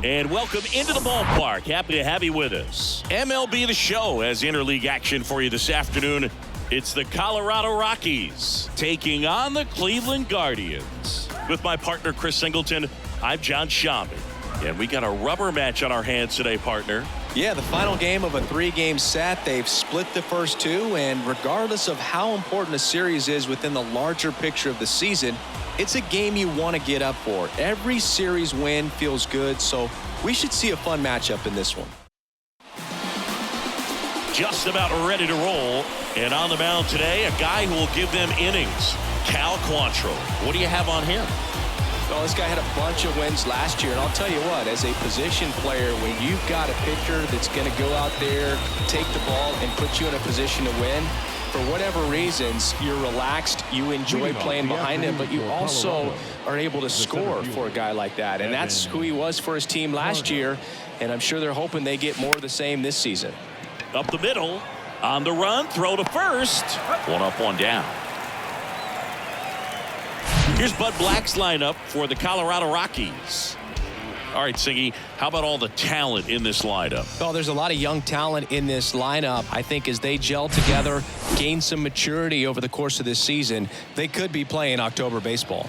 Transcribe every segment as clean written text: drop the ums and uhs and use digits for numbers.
And welcome into the ballpark. Happy to have you with us. MLB The Show has interleague action for you this afternoon. It's the Colorado Rockies taking on the Cleveland Guardians. With my partner, Chris Singleton, I'm John Schaubing. And we got a rubber match on our hands today, partner. Yeah, the final game of a three-game set. They've split the first two, and regardless of how important a series is within the larger picture of the season, it's a game you want to get up for. Every series win feels good, so we should see a fun matchup in this one. Just about ready to roll. And on the mound today, a guy who will give them innings, Quantrill. What do you have on him? Well, this guy had a bunch of wins last year, and I'll tell you what, as a position player, when you've got a pitcher that's going to go out there, take the ball, and put you in a position to win, for whatever reasons, you're relaxed, you enjoy playing behind him, but you also are able to score for a guy like that. And that's who he was for his team last year, and I'm sure they're hoping they get more of the same this season. Up the middle, on the run, throw to first. One up, one down. Here's Bud Black's lineup for the Colorado Rockies. All right, Siggy, how about all the talent in this lineup? Well, there's a lot of young talent in this lineup. I think as they gel together, gain some maturity over the course of this season, they could be playing October baseball.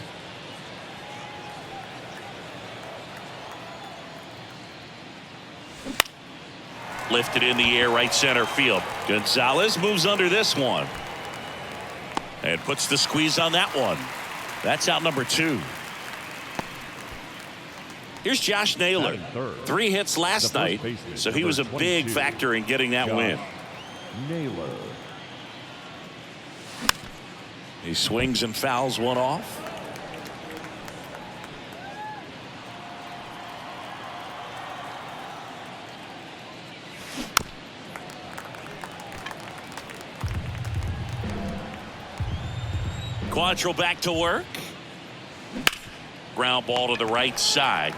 Lifted in the air, right center field. Gonzalez moves under this one. And puts the squeeze on that one. That's out number 2. Here's Josh Naylor. 3 hits last night, so he was a big factor in getting that win. Naylor. He swings and fouls one off. Quantrill back to work. Ground ball to the right side.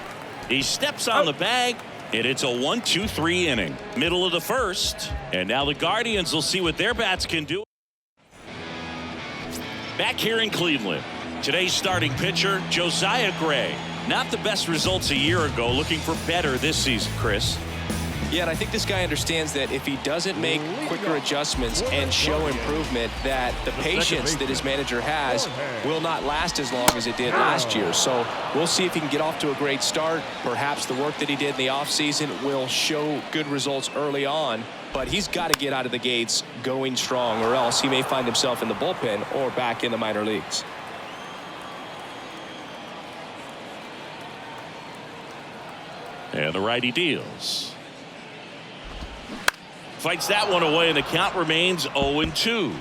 He steps on the bag, and it's a 1-2-3 inning. Middle of the first, and now the Guardians will see what their bats can do. Back here in Cleveland, today's starting pitcher, Josiah Gray. Not the best results a year ago, looking for better this season, Chris. Yeah, and I think this guy understands that if he doesn't make quicker adjustments and show improvement, that the patience that his manager has will not last as long as it did last year. So we'll see if he can get off to a great start. Perhaps the work that he did in the offseason will show good results early on, but he's got to get out of the gates going strong, or else he may find himself in the bullpen or back in the minor leagues. And the righty deals. Fights that one away, and the count remains 0-2.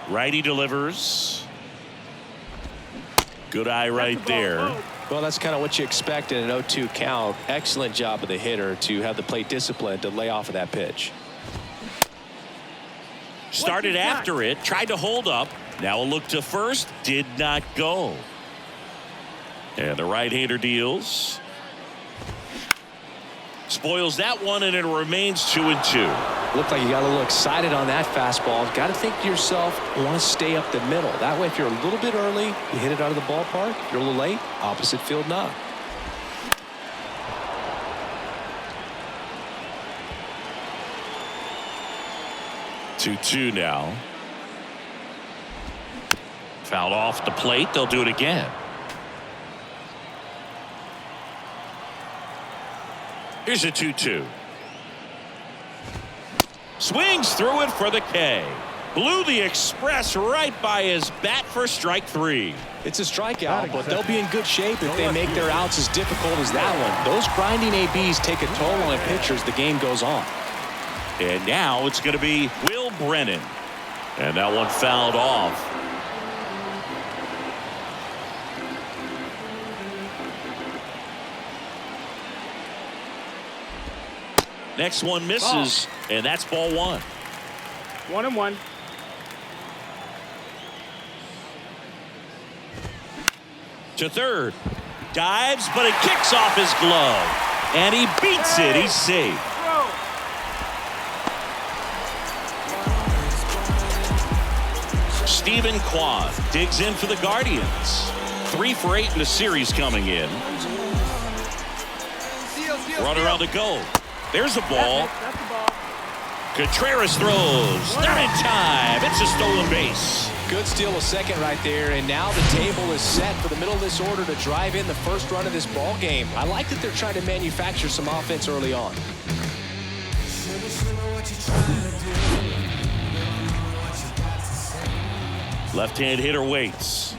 Righty delivers. Good eye right there. Well, that's kind of what you expect in an 0-2 count. Excellent job of the hitter to have the plate discipline to lay off of that pitch. Started after it, tried to hold up. Now a look to first, did not go. And the right-hander deals. Spoils that one, and it remains 2-2. Looked like you got a little excited on that fastball. Got to think to yourself, you want to stay up the middle. That way, if you're a little bit early, you hit it out of the ballpark. If you're a little late, opposite field knock. Two now. Fouled off the plate. They'll do it again. Here's a 2-2. Swings through it for the K. Blew the express right by his bat for strike 3. It's a strikeout, but they'll be in good shape if they make their outs as difficult as that one. Those grinding ABs take a toll on a pitcher as the game goes on. And now it's going to be Will Brennan. And that one fouled off. Next one misses, and that's ball 1. 1-1. To third. Dives, but it kicks off his glove. And he beats it. He's safe. Steven Kwan digs in for the Guardians. 3 for 8 in the series coming in. Runner on the go. There's a ball. That's the ball. Contreras throws. Not in time. It's a stolen base. Good steal of second right there, and now the table is set for the middle of this order to drive in the first run of this ball game. I like that they're trying to manufacture some offense early on. Left-hand hitter waits.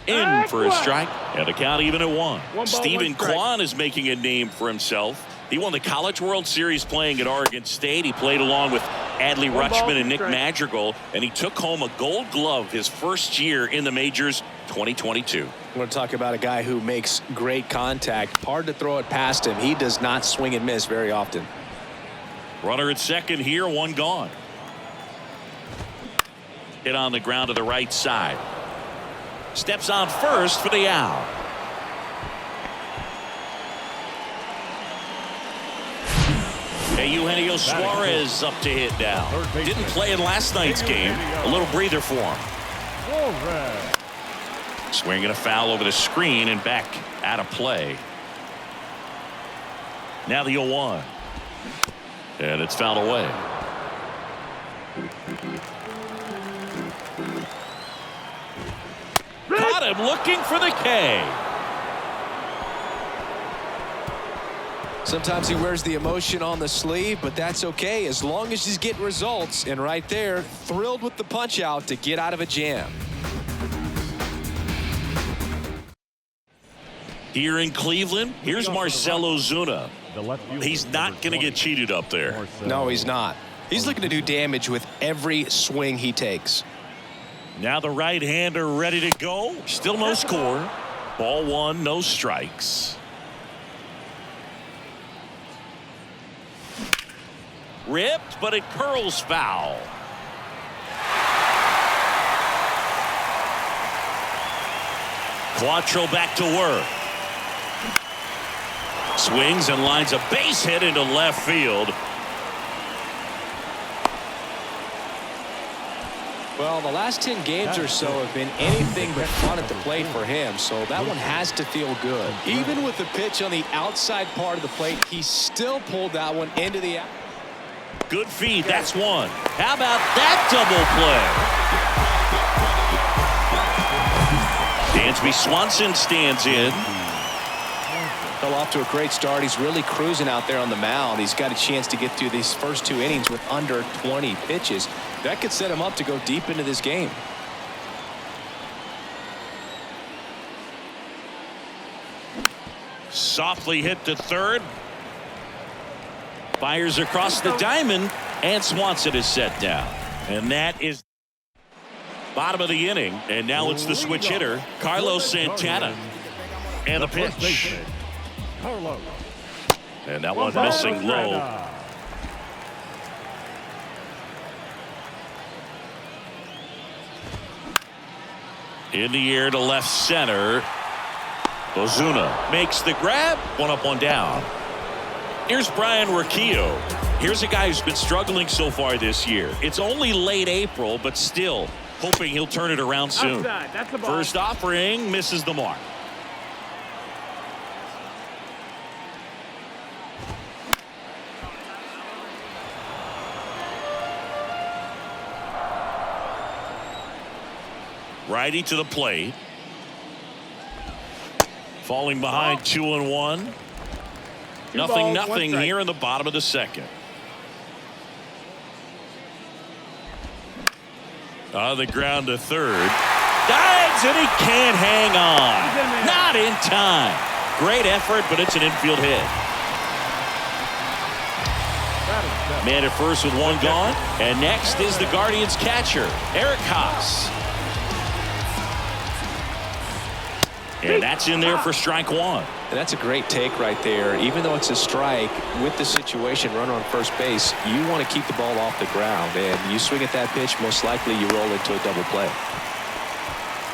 In for a strike, and the count even at one. Stephen Kwan is making a name for himself. He won the College World Series playing at Oregon State. He played along with Adley Rutschman and Nick Madrigal, and he took home a Gold Glove his first year in the majors, 2022. I want to talk about a guy who makes great contact. Hard to throw it past him. He does not swing and miss very often. Runner at second here, one gone. Hit on the ground to the right side. Steps on first for the out. Eugenio Suarez up to hit now. Didn't play in last night's game. A little breather for him. Swinging a foul over the screen and back out of play. Now the 0-1. And it's fouled away. Caught him looking for the K. Sometimes he wears the emotion on the sleeve, but that's okay as long as he's getting results. And right there, thrilled with the punch out to get out of a jam. Here in Cleveland, here's Marcell Ozuna. He's not going to get cheated up there. No, he's not. He's looking to do damage with every swing he takes. Now the right-hander ready to go. Still no score. Ball one, no strikes. Ripped, but it curls foul. Quantrill back to work. Swings and lines a base hit into left field. Well, the last 10 games or so have been anything but fun at the plate for him, so that one has to feel good. Even with the pitch on the outside part of the plate, he still pulled that one into the out. Good feed. That's one. How about that double play? Dansby Swanson stands in. Fell off to a great start. He's really cruising out there on the mound. He's got a chance to get through these first two innings with under 20 pitches. That could set him up to go deep into this game. Softly hit to third. Fires across the diamond, and Swanson is set down. And that is bottom of the inning. And now it's the switch hitter, Carlos Santana. And the pitch. And that one missing low. In the air to left center. Ozuna makes the grab. One up, one down. Here's Brian Rocchio. Here's a guy who's been struggling so far this year. It's only late April, but still hoping he'll turn it around soon. First offering misses the mark. Righty to the plate. Falling behind 2-1. Nothing here in the bottom of the second. On the ground to third. Dives and he can't hang on. Not in time. Great effort, but it's an infield hit. Man at first with one gone. And next is the Guardians catcher, Eric Haas. And that's in there for strike one. And that's a great take right there. Even though it's a strike, with the situation, runner on first base, you want to keep the ball off the ground. And you swing at that pitch, most likely you roll into a double play.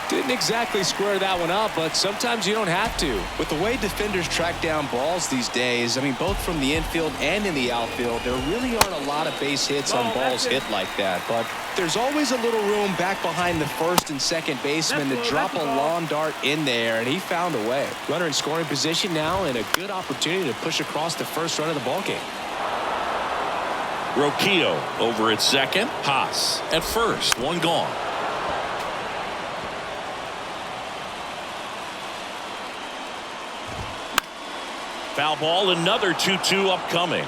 Didn't exactly square that one up, but sometimes you don't have to. With the way defenders track down balls these days, I mean, both from the infield and in the outfield, there really aren't a lot of base hits on balls hit like that. But there's always a little room back behind the first and second baseman to drop a lawn dart in there, and he found a way. Runner in scoring position now, and a good opportunity to push across the first run of the ballgame. Rocchio over at second. Haas at first. One gone. Foul ball, another 2-2 upcoming.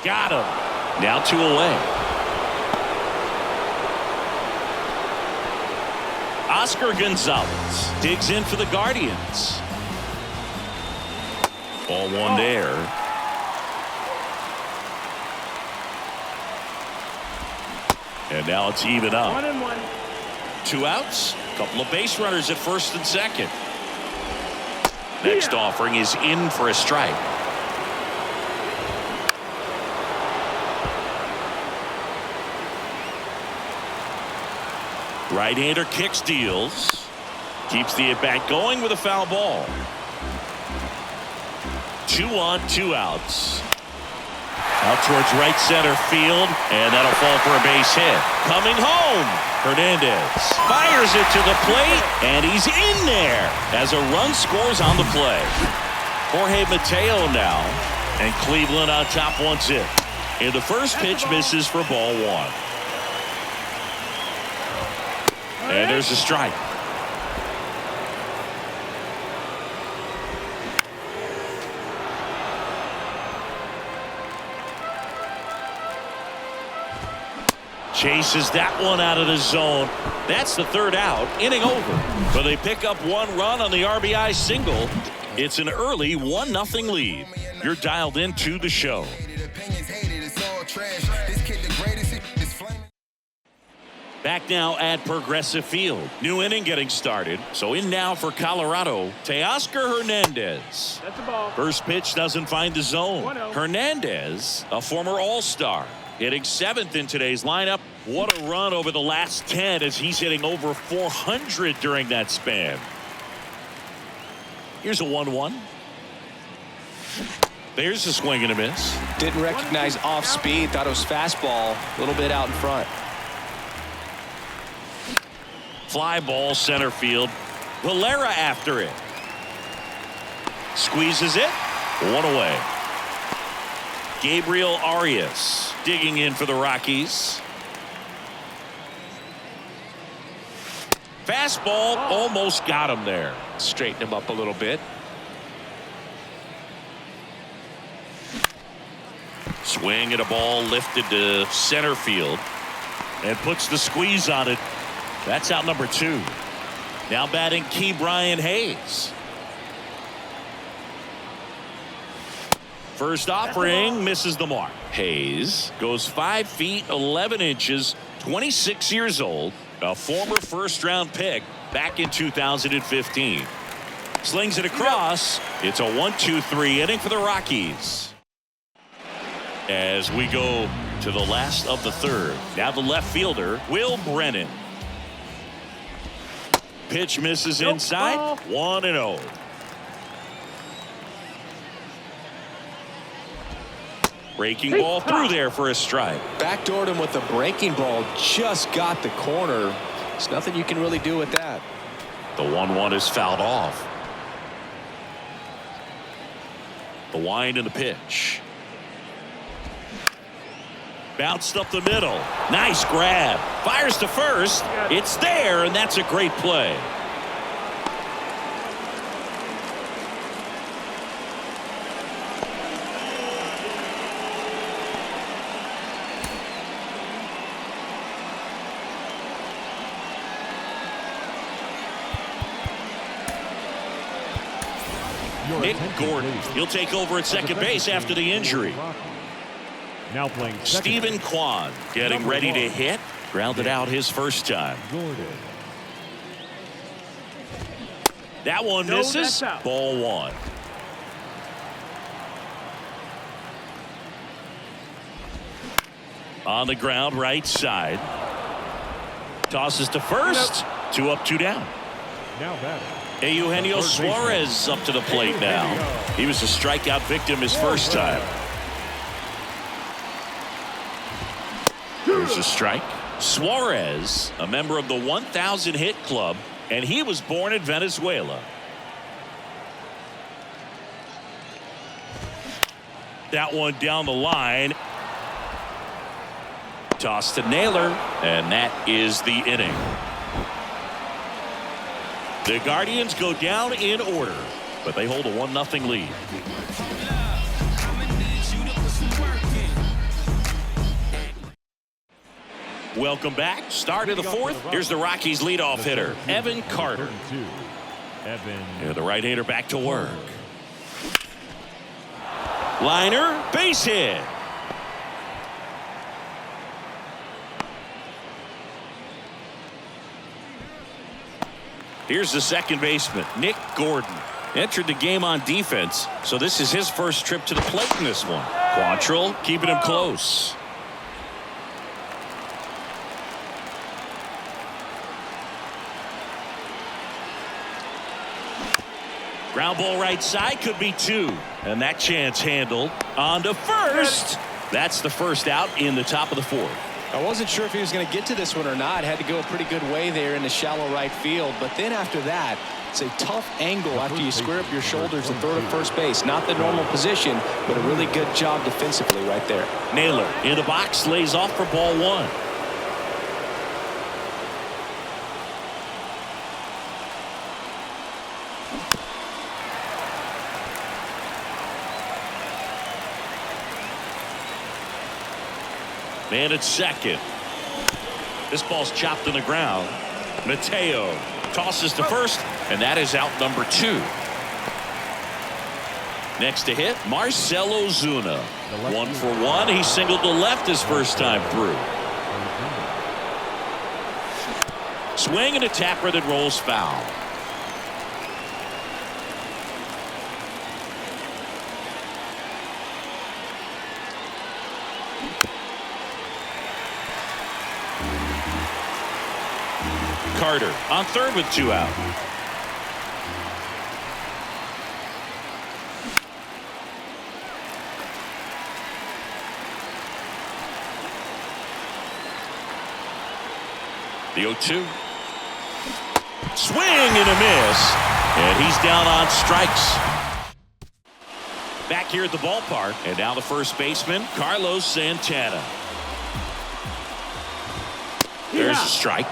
Got him. Now 2 away. Oscar Gonzalez digs in for the Guardians. Ball one there. And now it's even up. 1-1. 2 outs. Couple of base runners at first and second. Next offering is in for a strike. Right-hander kicks, deals. Keeps the at-bat going with a foul ball. 2 on, 2 outs. Out towards right center field, and that'll fall for a base hit. Coming home, Hernandez fires it to the plate, and he's in there as a run scores on the play. Jorge Mateo now, and Cleveland on top 1-0. And the first pitch misses for ball 1. And there's a strike. Chases that one out of the zone. That's the 3rd out. Inning over. But they pick up 1 run on the RBI single. It's an early 1-0 lead. You're dialed into the show. Back now at Progressive Field. New inning getting started. So in now for Colorado, Teoscar Hernandez. That's a ball. First pitch doesn't find the zone. 1-0. Hernandez, a former All-Star, hitting 7th in today's lineup. What a run over the last 10 as he's hitting over 400 during that span. Here's a 1-1. There's a swing and a miss. Didn't recognize off speed. Thought it was fastball. A little bit out in front. Fly ball center field. Valera after it. Squeezes it. 1 away. Gabriel Arias digging in for the Rockies. Fastball almost got him there. Straighten him up a little bit. Swing at a ball lifted to center field and puts the squeeze on it. That's out number 2. Now batting Key Brian Hayes. First offering misses the mark. Hayes goes 5 feet 11 inches, 26 years old, a former first-round pick back in 2015. Slings it across. It's a 1-2-3 inning for the Rockies. As we go to the last of the 3rd. Now the left fielder, Will Brennan. Pitch misses inside. 1-0. Breaking ball through there for a strike. Backdoored him with the breaking ball. Just got the corner. There's nothing you can really do with that. The 1-1 is fouled off. The wind and the pitch. Bounced up the middle. Nice grab. Fires to first. It's there, and that's a great play. Nick Gordon. He'll take over at second base after the injury. Now playing Stephen Kwan getting ready to hit. Grounded out his first time. That one misses. Ball 1. On the ground, right side. Tosses to first. 2 up, 2 down. Now batting. Eugenio Suarez up to the plate now. He was a strikeout victim his first time. There's a strike. Suarez, a member of the 1,000 hit club, and he was born in Venezuela. That one down the line. Toss to Naylor, and that is the inning. The Guardians go down in order, but they hold a 1-0 lead. Welcome back. Start of the fourth. Here's the Rockies leadoff hitter, Evan Carter. Yeah, the right-hander back to work. Liner, base hit. Here's the second baseman, Nick Gordon. Entered the game on defense, so this is his first trip to the plate in this one. Quantrill keeping him close. Ground ball right side, could be 2. And that chance handled. On to first. That's the first out in the top of the fourth. I wasn't sure if he was going to get to this one or not. Had to go a pretty good way there in the shallow right field. But then after that, it's a tough angle after you square up your shoulders to third and first base. Not the normal position, but a really good job defensively right there. Naylor in the box, lays off for ball 1. Man at second. This ball's chopped on the ground. Mateo tosses to first, and that is out number 2. Next to hit, Marcell Ozuna. 1 for 1. He singled to left his first time through. Swing and a tapper that rolls foul. Carter on third with 2 out. The 0-2. Swing and a miss. And he's down on strikes. Back here at the ballpark. And now the first baseman, Carlos Santana. There's a strike.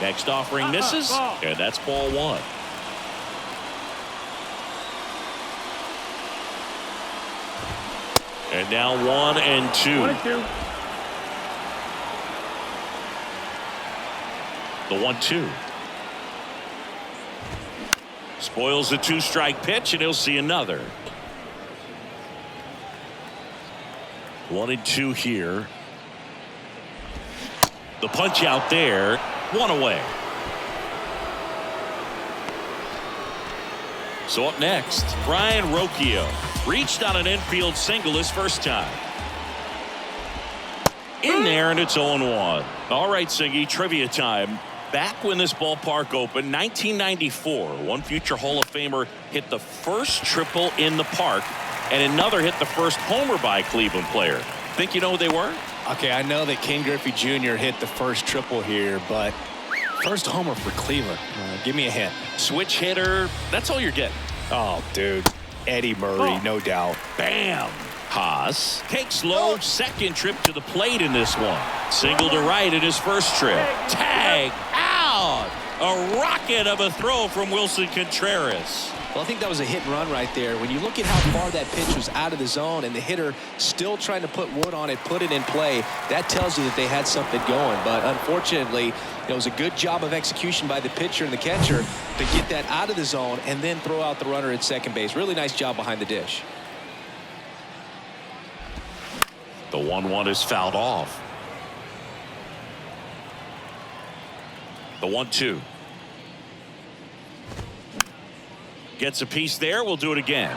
Next offering misses, and that's ball 1. And now 1 and 2. 1 and 2. The 1-2. Spoils the 2-strike pitch, and he'll see another. 1 and 2 here. The punch out there. 1 away. So up next, Brian Rocchio reached on an infield single his first time. In there, and it's 0-1. All right, Singy, trivia time. Back when this ballpark opened, 1994, one future Hall of Famer hit the first triple in the park, and another hit the first homer by a Cleveland player. Think you know who they were? Okay, I know that Ken Griffey Jr. hit the first triple here, but first homer for Cleveland. Give me a hint. Switch hitter. That's all you're getting. Oh, dude. Eddie Murray, no doubt. Bam. Haas takes low second trip to the plate in this one. Single to right in his first trip. Tag out. A rocket of a throw from Wilson Contreras. Well, I think that was a hit and run right there. When you look at how far that pitch was out of the zone and the hitter still trying to put wood on it, put it in play, that tells you that they had something going. But unfortunately, it was a good job of execution by the pitcher and the catcher to get that out of the zone and then throw out the runner at second base. Really nice job behind the dish. The 1-1 is fouled off. The 1-2. Gets a piece there. We'll do it again.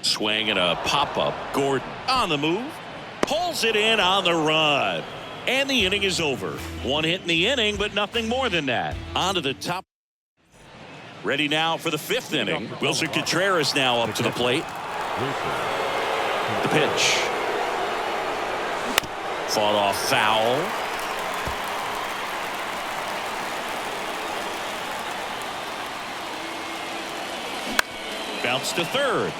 Swing and a pop-up. Gordon on the move. Pulls it in on the run. And the inning is over. One hit in the inning, but nothing more than that. On to the top. Ready now for the 5th inning. Wilson Contreras now up to the plate. The pitch. Fought off foul. Bounce to third.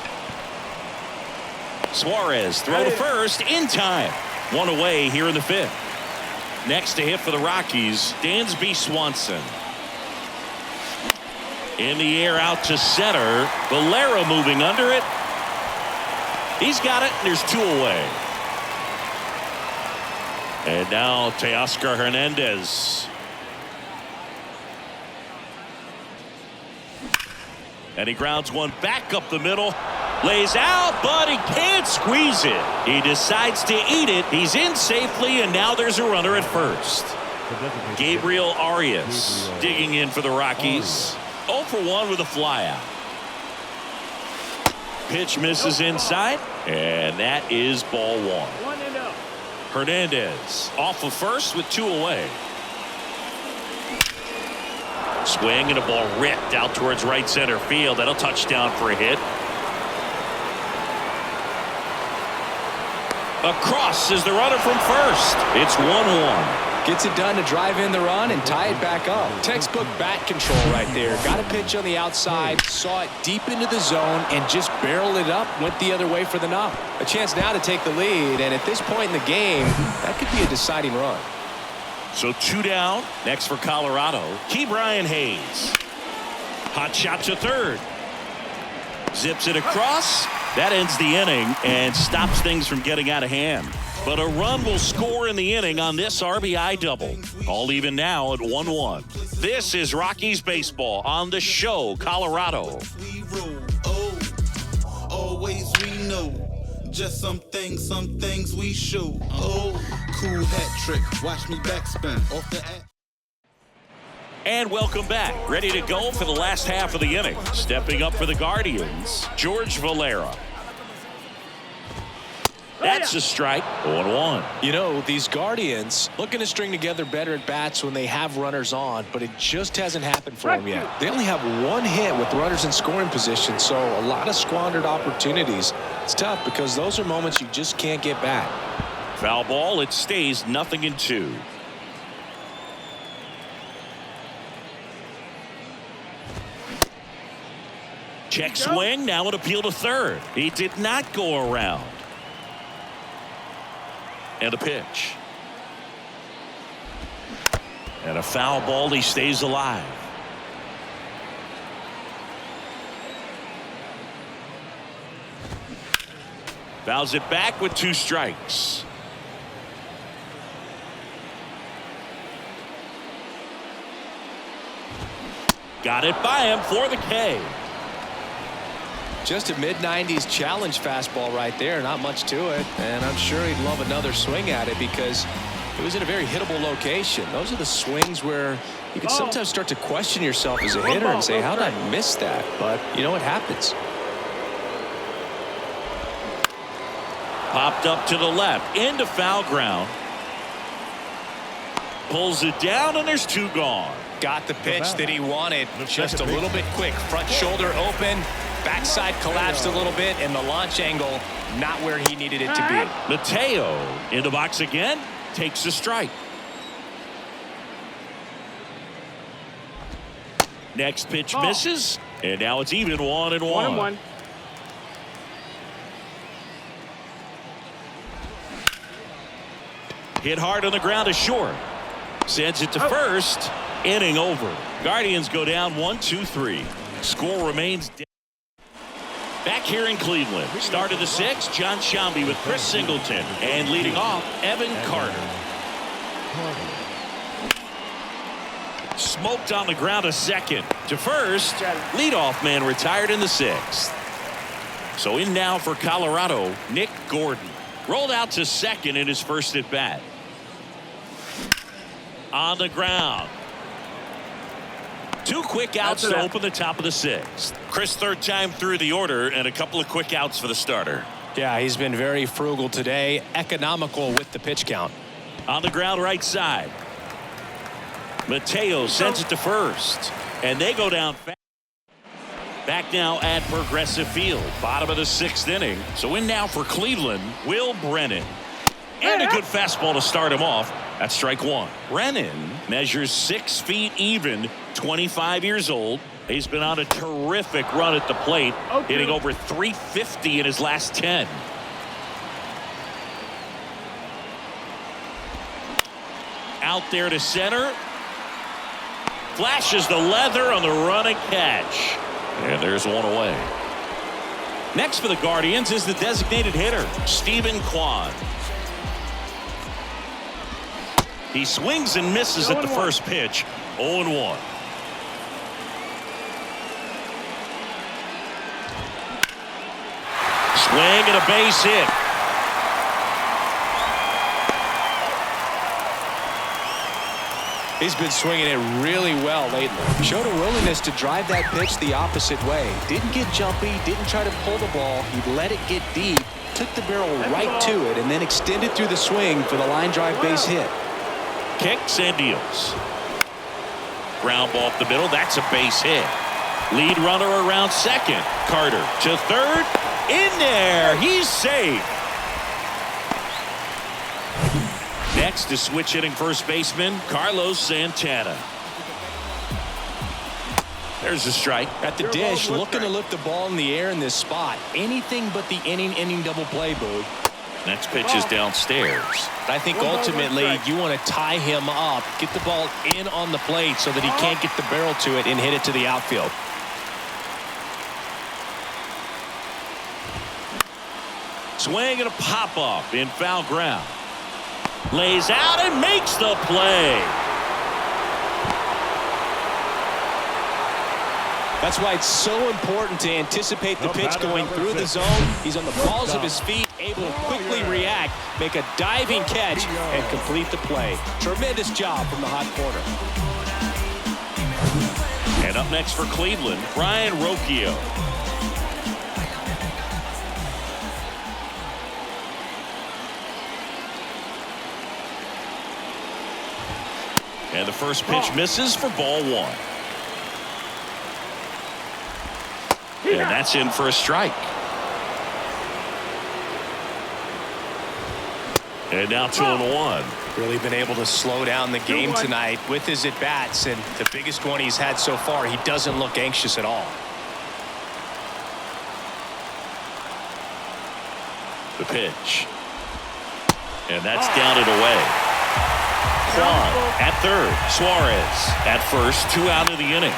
Suarez throw to first in time. One away here in the 5th. Next to hit for the Rockies, Dansby Swanson. In the air out to center. Valera moving under it. He's got it, and there's 2 away. And now Teoscar Hernandez. And he grounds one back up the middle. Lays out, but he can't squeeze it. He decides to eat it. He's in safely, and now there's a runner at first. Gabriel Arias digging in for the Rockies. 0 for 1 with a flyout. Pitch misses inside, and that is ball 1. Hernandez off of first with 2 away. Swing and a ball ripped out towards right center field. That'll touchdown for a hit. Across is the runner from first. It's 1-1. Gets it done to drive in the run and tie it back up. Textbook bat control right there. Got a pitch on the outside, saw it deep into the zone, and just barreled it up. Went the other way for the knock. A chance now to take the lead, and at this point in the game, that could be a deciding run. So 2 down. Next for Colorado, Ke'Bryan Hayes. Hot shot to third. Zips it across. That ends the inning and stops things from getting out of hand. But a run will score in the inning on this RBI double. All even now at 1-1. This is Rockies baseball on the show, Colorado. Always we know. Just some things we show. Oh, cool hat trick. Watch me backspin off the app. And welcome back. Ready to go for the last half of the inning. Stepping up for the Guardians, George Valera. That's a strike. 0-1. You know, these Guardians looking to string together better at bats when they have runners on, but it just hasn't happened for them yet. They only have 1 hit with runners in scoring position, so a lot of squandered opportunities. It's tough because those are moments you just can't get back. Foul ball. It stays 0-2. Check swing. Now an appeal to third. He did not go around. And a pitch. And a foul ball. He stays alive. Fouls it back with 2 strikes. Got it by him for the K. Just a mid-90s challenge fastball right there. Not much to it. And I'm sure he'd love another swing at it because it was in a very hittable location. Those are the swings where you can sometimes start to question yourself as a hitter and say, how did I miss that? But, you know, it happens. Popped up to the left. Into foul ground. Pulls it down, and there's 2 gone. Got the pitch that he wanted. Just a little bit quick. Front shoulder open. Backside collapsed a little bit, and the launch angle not where he needed it to be. Mateo in the box again. Takes a strike. Next pitch misses, and now it's even 1-1. Hit hard on the ground to short. Sends it to first. Inning over. Guardians go down 1-2-3. Score remains dead. Back here in Cleveland. Start of the 6th. John Shambi with Chris Singleton. And leading off, Evan Carter. Smoked on the ground to second. To first. Leadoff man retired in the 6th. So in now for Colorado, Nick Gordon. Rolled out to second in his first at bat. On the ground. 2 quick outs to open the top of the 6th. Chris, third time through the order, and a couple of quick outs for the starter. Yeah, he's been very frugal today, economical with the pitch count. On the ground right side. Mateo sends it to first, and they go down fast. Back now at Progressive Field, bottom of the 6th inning. So in now for Cleveland, Will Brennan. And a good fastball to start him off. That's strike 1. Brennan measures 6 feet even, 25 years old. He's been on a terrific run at the plate, hitting over 350 in his last 10. Out there to center. Flashes the leather on the running catch. And there's one away. Next for the Guardians is the designated hitter, Stephen Kwan. He swings and misses at the first pitch, 0-1. Swing and a base hit. He's been swinging it really well lately. Showed a willingness to drive that pitch the opposite way. Didn't get jumpy, didn't try to pull the ball. He let it get deep, took the barrel right to it, and then extended through the swing for the line drive base hit. Kicks and deals. Ground ball up the middle. That's a base hit. Lead runner around second. Carter to third. In there. He's safe. Next is switch hitting first baseman Carlos Santana. There's a strike. At the dish, looking to lift the ball in the air in this spot. Anything but the inning double play, Boog. Next pitch is downstairs. I think ultimately you want to tie him up, get the ball in on the plate so that he can't get the barrel to it and hit it to the outfield. Swing and a pop up in foul ground. Lays out and makes the play. That's why it's so important to anticipate the pitch going through the zone. He's on the balls of his feet, able to quickly react, make a diving catch, and complete the play. Tremendous job from the hot corner. And up next for Cleveland, Brian Rocchio. And the first pitch misses for ball 1. And that's in for a strike. And now 2-1. Really been able to slow down the game tonight with his at-bats, and the biggest one he's had so far, he doesn't look anxious at all. The pitch. And that's down and away. Quan at third. Suarez at first. 2 out of the inning.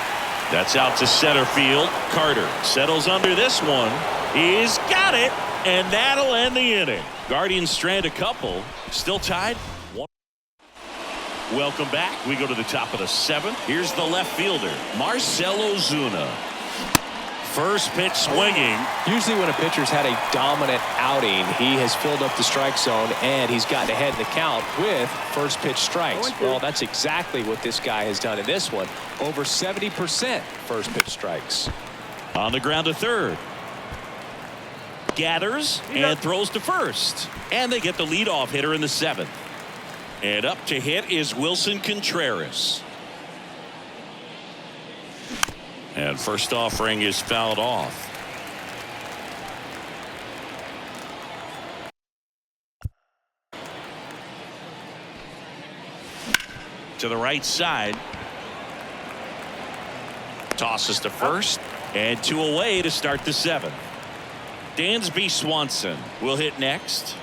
That's out to center field. Carter settles under this one. He's got it, and that'll end the inning. Guardians strand a couple. Still tied. 1. Welcome back. We go to the top of the 7th. Here's the left fielder, Marcell Ozuna. First pitch swinging. Usually when a pitcher's had a dominant outing, he has filled up the strike zone and he's gotten ahead in the count with first pitch strikes. Well, that's exactly what this guy has done in this one. Over 70% first pitch strikes. On the ground to third. Gathers and throws to first. And they get the leadoff hitter in the 7th. And up to hit is Wilson Contreras. And first offering is fouled off. To the right side. Tosses to first. And 2 away to start the 7th. Dansby Swanson will hit next.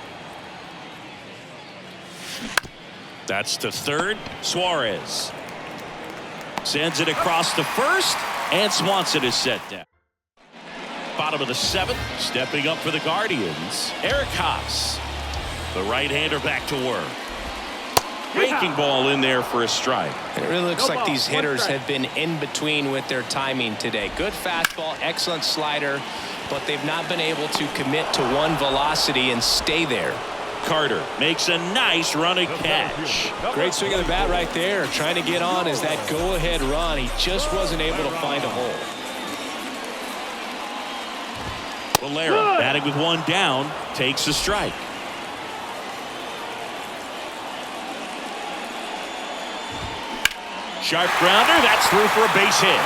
That's to third. Suarez sends it across to first. And Swanson is set down. Bottom of the 7th. Stepping up for the Guardians, Eric Haas. The right-hander back to work. Breaking ball in there for a strike. And it really looks like these hitters have been in between with their timing today. Good fastball, excellent slider, but they've not been able to commit to one velocity and stay there. Carter makes a nice running catch. Great swing of the bat right there. Trying to get on as that go-ahead run. He just wasn't able to find a hole. Valera batting with one down, takes a strike. Sharp grounder, that's through for a base hit.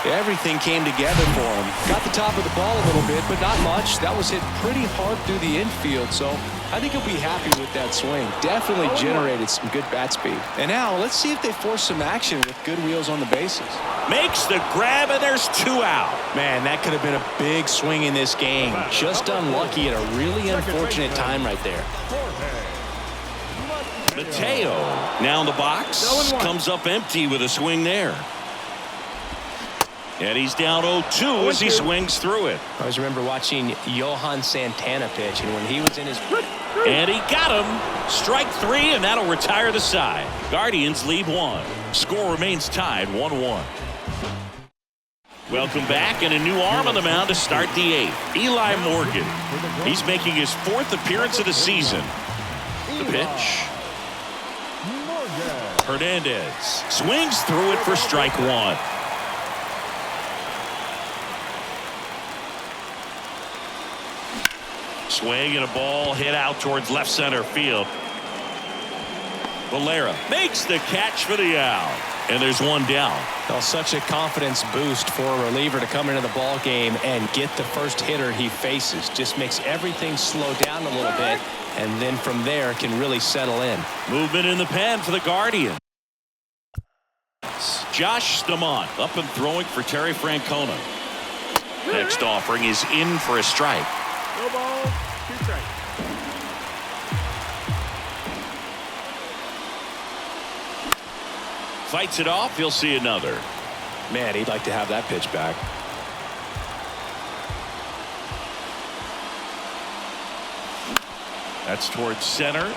Everything came together for him. Got the top of the ball a little bit, but not much. That was hit pretty hard through the infield, so I think he'll be happy with that swing. Definitely generated some good bat speed. And now let's see if they force some action with good wheels on the bases. Makes the grab, and there's 2 out. Man, that could have been a big swing in this game. Just unlucky at a really unfortunate time right there. Mateo now in the box, comes up empty with a swing there. And he's down 0-2 as he swings through it. I always remember watching Johan Santana pitch, and when he was in his... And he got him. Strike 3, and that'll retire the side. Guardians lead 1. Score remains tied 1-1. Welcome back, and a new arm on the mound to start the 8th. Eli Morgan. He's making his 4th appearance of the season. The pitch. Hernandez swings through it for strike 1. Swing and a ball hit out towards left center field. Valera makes the catch for the out. And there's 1 down. Well, such a confidence boost for a reliever to come into the ball game and get the first hitter he faces. Just makes everything slow down a little bit, and then from there can really settle in. Movement in the pen for the Guardians. Josh Stamont up and throwing for Terry Francona. Next offering is in for a strike. No ball, 2 strikes. Fights it off. He'll see another. Man, he'd like to have that pitch back. That's towards center.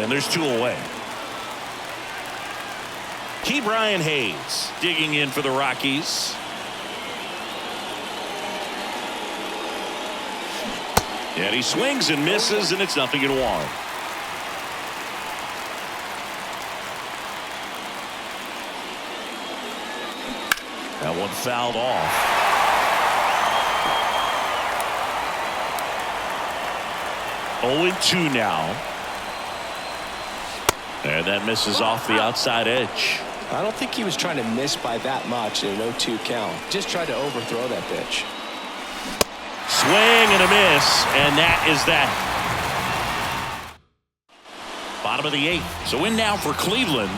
And there's 2 away. Key Brian Hayes digging in for the Rockies. And he swings and misses, and it's 0-1. That one fouled off. Oh, 2 now. And that misses off the outside edge. I don't think he was trying to miss by that much in an 0-2 count. Just tried to overthrow that pitch. Swing and a miss, and that is that. Bottom of the 8th. So in now for Cleveland,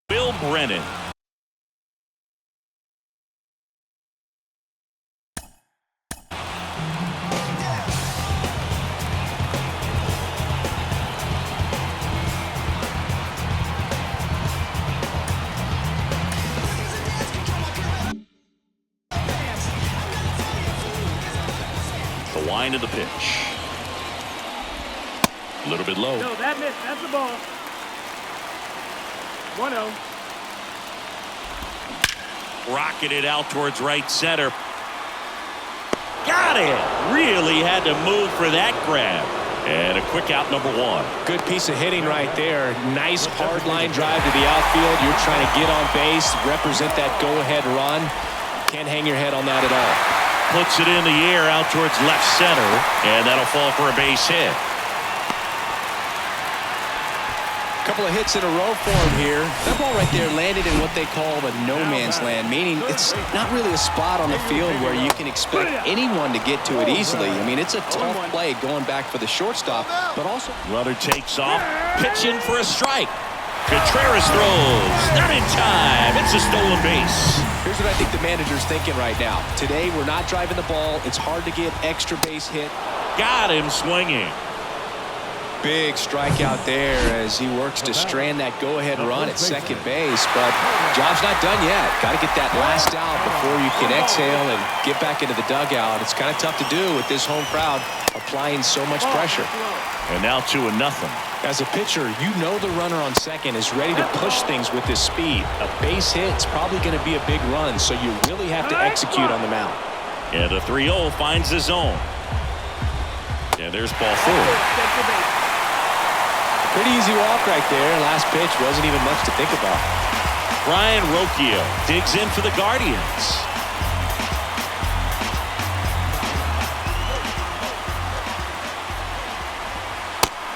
Will Brennan. Line of the pitch. A little bit low. No, that missed. That's the ball. 1-0. Rocketed out towards right center. Got it. Really had to move for that grab. And a quick out, number 1. Good piece of hitting right there. Nice hard line drive to the outfield. You're trying to get on base, represent that go-ahead run. Can't hang your head on that at all. Puts it in the air out towards left center, and that'll fall for a base hit. A couple of hits in a row for him here. That ball right there landed in what they call the no man's land, meaning it's not really a spot on the field where you can expect anyone to get to it easily. I mean, it's a tough play going back for the shortstop, but also... Runner takes off, pitching for a strike. Contreras throws, not in time. It's a stolen base. Here's what I think the manager's thinking right now. Today, we're not driving the ball. It's hard to get extra base hit. Got him swinging. big strikeout there as he works to strand that go-ahead run at second base. But job's not done yet. Got to get that last out before you can exhale and get back into the dugout. It's kind of tough to do with this home crowd applying so much pressure. And now 2-0. As a pitcher, you know the runner on second is ready to push things with his speed. A base hit's probably going to be a big run, so you really have to execute on the mound. And the 3-0 finds the zone. And there's ball 4. Pretty easy walk right there. Last pitch wasn't even much to think about. Brian Rocchio digs in for the Guardians.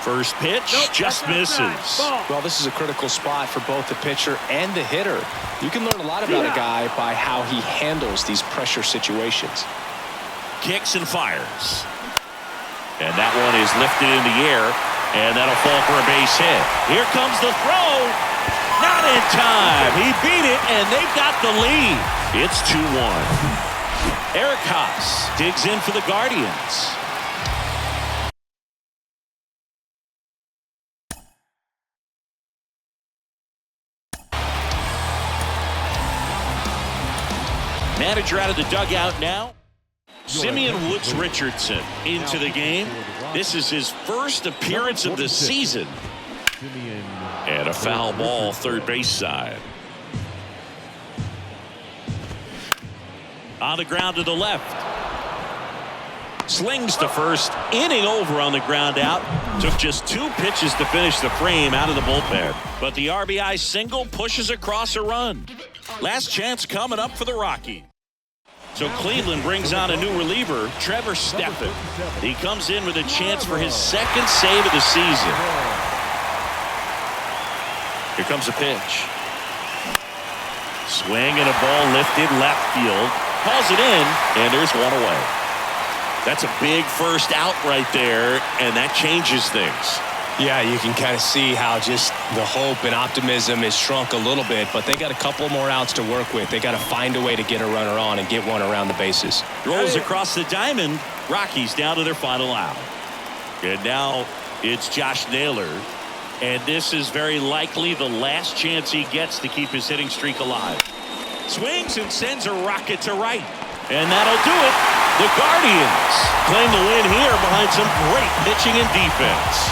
First pitch just misses. Well, this is a critical spot for both the pitcher and the hitter. You can learn a lot about a guy by how he handles these pressure situations. Kicks and fires. And that one is lifted in the air, and that'll fall for a base hit. Here comes the throw. Not in time. He beat it, and they've got the lead. It's 2-1. Eric Haas digs in for the Guardians. Manager out of the dugout now. Simeon Woods Richardson into the game. This is his first appearance of the season. And a foul ball third base side. On the ground to the left. Slings to first. Inning over on the ground out. Took just 2 pitches to finish the frame out of the bullpen. But the RBI single pushes across a run. Last chance coming up for the Rockies. So Cleveland brings on a new reliever, Trevor Stephan. He comes in with a chance for his second save of the season. Here comes a pitch. Swing and a ball lifted left field. Calls it in, and there's one away. That's a big first out right there, and that changes things. Yeah, you can kind of see how just the hope and optimism is shrunk a little bit, but they got a couple more outs to work with. They got to find a way to get a runner on and get one around the bases. Rolls across the diamond. Rockies down to their final out. And now it's Josh Naylor. And this is very likely the last chance he gets to keep his hitting streak alive. Swings and sends a rocket to right. And that'll do it. The Guardians claim the win here behind some great pitching and defense.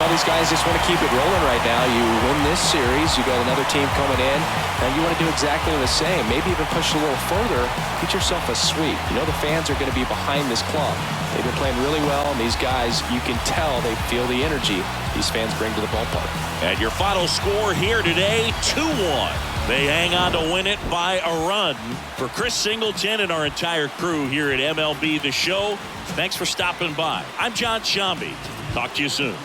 Well, these guys just want to keep it rolling right now. You win this series, you got another team coming in, and you want to do exactly the same. Maybe even push it a little further. Get yourself a sweep. You know the fans are going to be behind this club. They've been playing really well, and these guys, you can tell they feel the energy these fans bring to the ballpark. And your final score here today, 2-1. They hang on to win it by a run. For Chris Singleton and our entire crew here at MLB The Show, thanks for stopping by. I'm John Shambi. Talk to you soon.